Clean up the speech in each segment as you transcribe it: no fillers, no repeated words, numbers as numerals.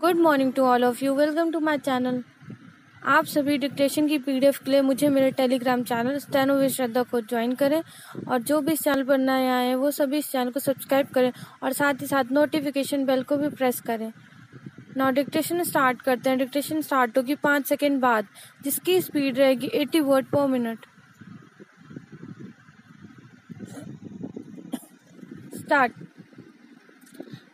Good morning to all of you. Welcome to my channel. आप सभी dictation की PDF के लिए मुझे मेरे Telegram channel steno with Shraddha को ज्वाइन करें और जो भी इस चैनल पर नए आए हैं वो सभी इस चैनल को सब्सक्राइब करें और साथ ही साथ नोटिफिकेशन बेल को भी प्रेस करें। नाउ डिक्टेशन स्टार्ट करते हैं। डिक्टेशन स्टार्ट होगी 5 सेकेंड बाद, जिसकी स्पीड रहेगी 80 वर्ड पर मिनट। स्टार्ट।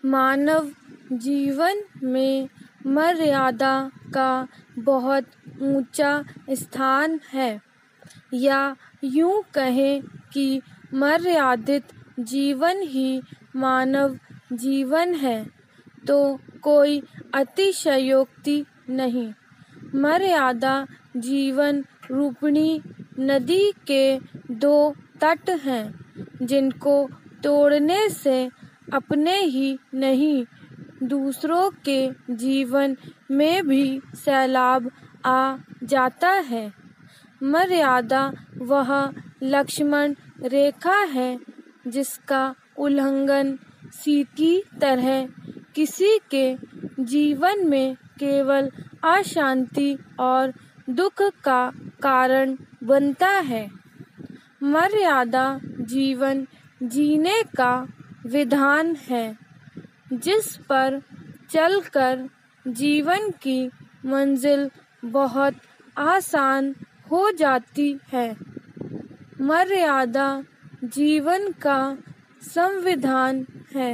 मानव जीवन में मर्यादा का बहुत ऊंचा स्थान है, या यूं कहें कि मर्यादित जीवन ही मानव जीवन है, तो कोई अतिशयोक्ति नहीं। मर्यादा जीवन रूपणी नदी के 2 तट हैं, जिनको तोड़ने से अपने ही नहीं दूसरों के जीवन में भी सैलाब आ जाता है। मर्यादा वह लक्ष्मण रेखा है जिसका उल्लंघन सीधी तरह किसी के जीवन में केवल अशांति और दुख का कारण बनता है। मर्यादा जीवन जीने का विधान है, जिस पर चलकर जीवन की मंजिल बहुत आसान हो जाती है। मर्यादा जीवन का संविधान है,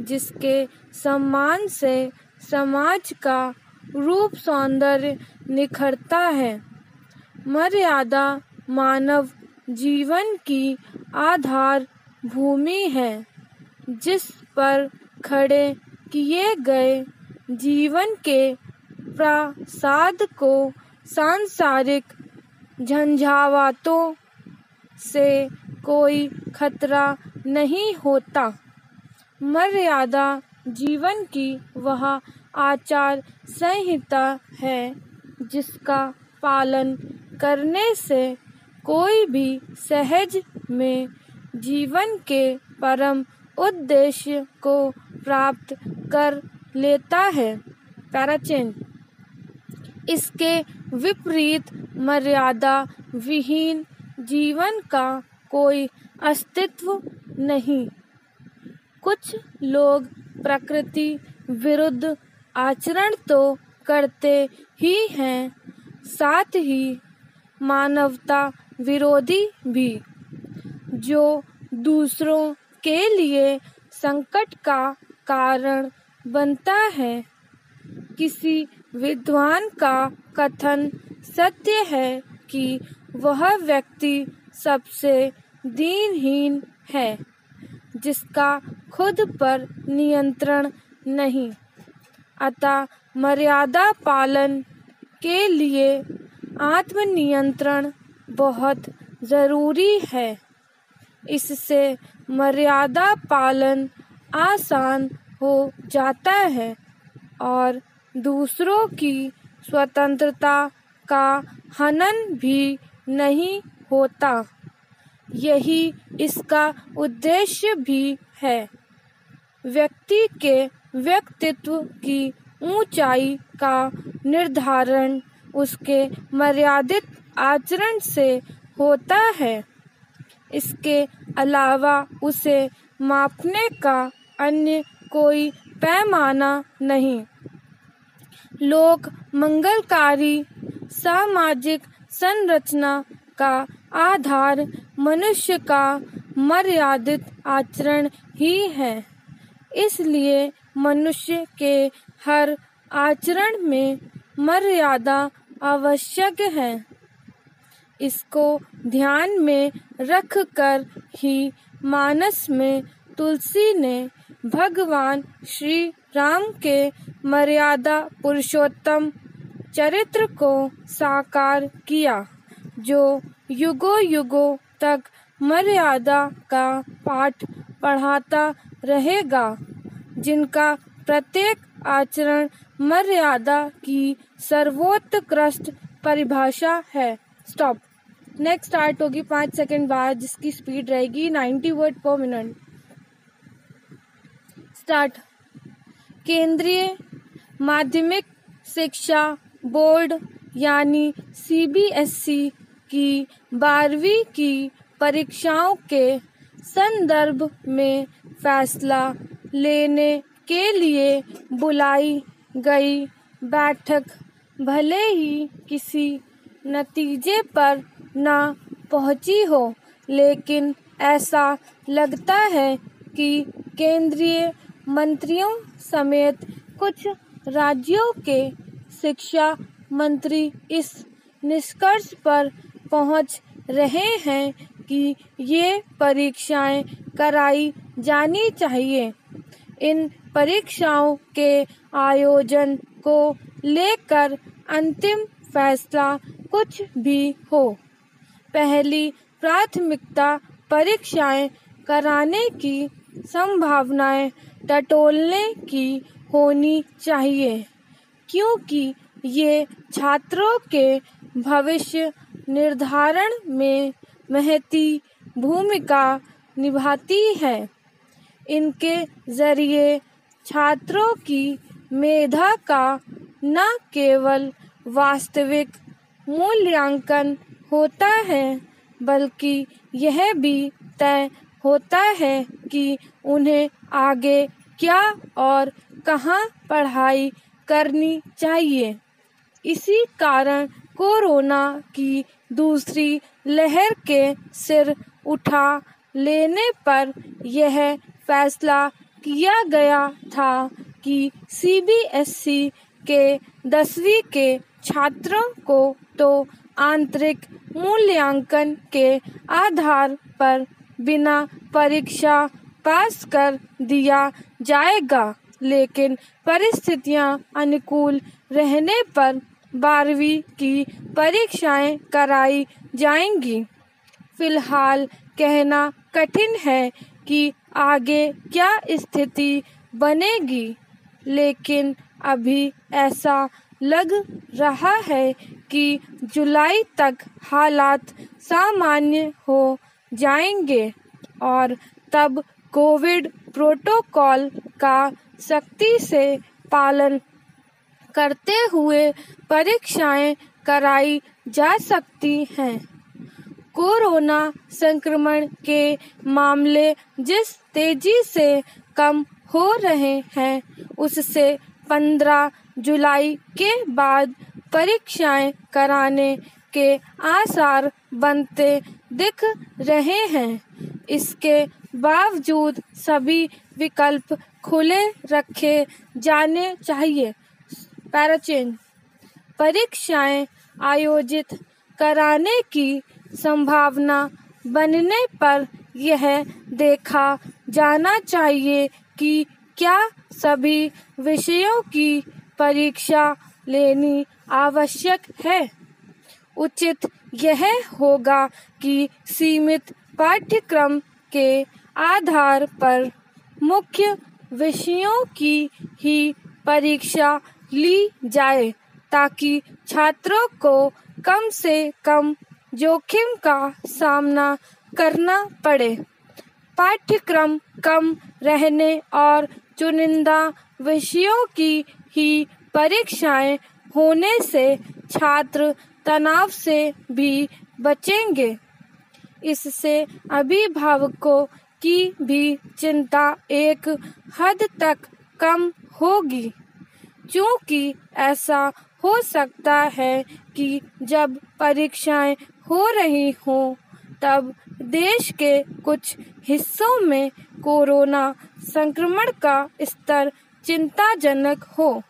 जिसके सम्मान से समाज का रूप सौंदर्य निखरता है। मर्यादा मानव जीवन की आधार भूमि है, जिस पर खड़े किए गए जीवन के प्रासाद को सांसारिक झंझावातों से कोई खतरा नहीं होता। मर्यादा जीवन की वह आचार संहिता है जिसका पालन करने से कोई भी सहज में जीवन के परम उद्देश्य को प्राप्त कर लेता है। पैराचेन। इसके विपरीत मर्यादा विहीन जीवन का कोई अस्तित्व नहीं। कुछ लोग प्रकृति विरुद्ध आचरण तो करते ही हैं, साथ ही मानवता विरोधी भी, जो दूसरों के लिए संकट का कारण बनता है। किसी विद्वान का कथन सत्य है कि वह व्यक्ति सबसे दीनहीन है जिसका खुद पर नियंत्रण नहीं। अतः मर्यादा पालन के लिए आत्मनियंत्रण बहुत जरूरी है। इससे मर्यादा पालन आसान हो जाता है और दूसरों की स्वतंत्रता का हनन भी नहीं होता। यही इसका उद्देश्य भी है। व्यक्ति के व्यक्तित्व की ऊंचाई का निर्धारण उसके मर्यादित आचरण से होता है। इसके अलावा उसे मापने का अन्य कोई पैमाना नहीं। लोक मंगलकारी सामाजिक संरचना का आधार मनुष्य का मर्यादित आचरण ही है। इसलिए मनुष्य के हर आचरण में मर्यादा आवश्यक है। इसको ध्यान में रखकर ही मानस में तुलसी ने भगवान श्री राम के मर्यादा पुरुषोत्तम चरित्र को साकार किया, जो युगों युगों तक मर्यादा का पाठ पढ़ाता रहेगा, जिनका प्रत्येक आचरण मर्यादा की सर्वोत्कृष्ट परिभाषा है। स्टॉप। नेक्स्ट स्टार्ट होगी 5 सेकेंड बाद, जिसकी स्पीड रहेगी 90 वर्ड पर मिनट। स्टार्ट। केंद्रीय माध्यमिक शिक्षा बोर्ड यानी CBSE की 12वीं की परीक्षाओं के संदर्भ में फैसला लेने के लिए बुलाई गई बैठक भले ही किसी नतीजे पर न पहुंची हो, लेकिन ऐसा लगता है कि केंद्रीय मंत्रियों समेत कुछ राज्यों के शिक्षा मंत्री इस निष्कर्ष पर पहुंच रहे हैं कि ये परीक्षाएं कराई जानी चाहिए। इन परीक्षाओं के आयोजन को लेकर अंतिम फैसला कुछ भी हो, पहली प्राथमिकता परीक्षाएं कराने की संभावनाएं टटोलने की होनी चाहिए, क्योंकि ये छात्रों के भविष्य निर्धारण में महती भूमिका निभाती है। इनके जरिए छात्रों की मेधा का न केवल वास्तविक मूल्यांकन होता है, बल्कि यह भी तय होता है कि उन्हें आगे क्या और कहाँ पढ़ाई करनी चाहिए। इसी कारण कोरोना की दूसरी लहर के सिर उठा लेने पर यह फैसला किया गया था कि CBSE के 10वीं के छात्रों को तो आंतरिक मूल्यांकन के आधार पर बिना परीक्षा पास कर दिया जाएगा, लेकिन परिस्थितियां अनुकूल रहने पर 12वीं की परीक्षाएं कराई जाएंगी। फिलहाल कहना कठिन है कि आगे क्या स्थिति बनेगी, लेकिन अभी ऐसा लग रहा है कि जुलाई तक हालात सामान्य हो जाएंगे और तब कोविड प्रोटोकॉल का सख्ती से पालन करते हुए परीक्षाएं कराई जा सकती हैं। कोरोना संक्रमण के मामले जिस तेजी से कम हो रहे हैं, उससे 15 जुलाई के बाद परीक्षाएं कराने के आसार बनते दिख रहे हैं। इसके बावजूद सभी विकल्प खुले रखे जाने चाहिए। पैराचेन परीक्षाएं आयोजित कराने की संभावना बनने पर यह देखा जाना चाहिए कि क्या सभी विषयों की परीक्षा लेनी आवश्यक है। उचित यह होगा कि सीमित पाठ्यक्रम के आधार पर मुख्य विषयों की ही परीक्षा ली जाए, ताकि छात्रों को कम से कम जोखिम का सामना करना पड़े। पाठ्यक्रम कम रहने और चुनिंदा विषयों की ही परीक्षाएं होने से छात्र तनाव से भी बचेंगे। इससे अभिभावकों की भी चिंता एक हद तक कम होगी, क्योंकि ऐसा हो सकता है कि जब परीक्षाएं हो रही हों, तब देश के कुछ हिस्सों में कोरोना संक्रमण का स्तर चिंताजनक हो।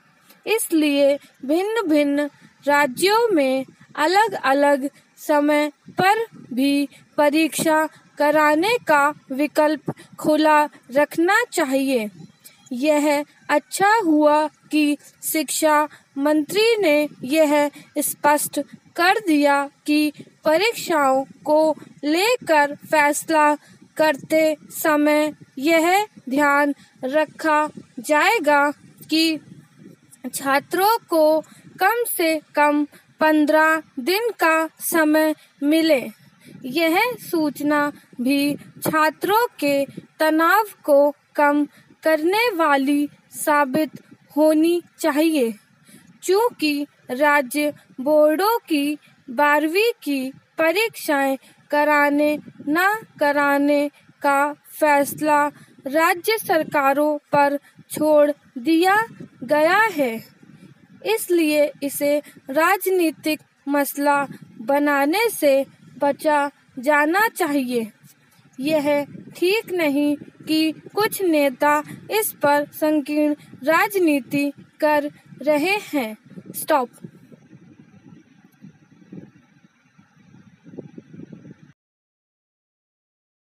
इसलिए भिन्न भिन्न राज्यों में अलग अलग समय पर भी परीक्षा कराने का विकल्प खुला रखना चाहिए। यह अच्छा हुआ कि शिक्षा मंत्री ने यह स्पष्ट कर दिया कि परीक्षाओं को लेकर फैसला करते समय यह ध्यान रखा जाएगा कि छात्रों को कम से कम 15 दिन का समय मिले। यह सूचना भी छात्रों के तनाव को कम करने वाली साबित होनी चाहिए, चूँकि राज्य बोर्डों की 12वीं की परीक्षाएं कराने न कराने का फैसला राज्य सरकारों पर छोड़ दिया गया है। इसलिए इसे राजनीतिक मसला बनाने से बचा जाना चाहिए। यह ठीक नहीं कि कुछ नेता इस पर संकीर्ण राजनीति कर रहे हैं। स्टॉप।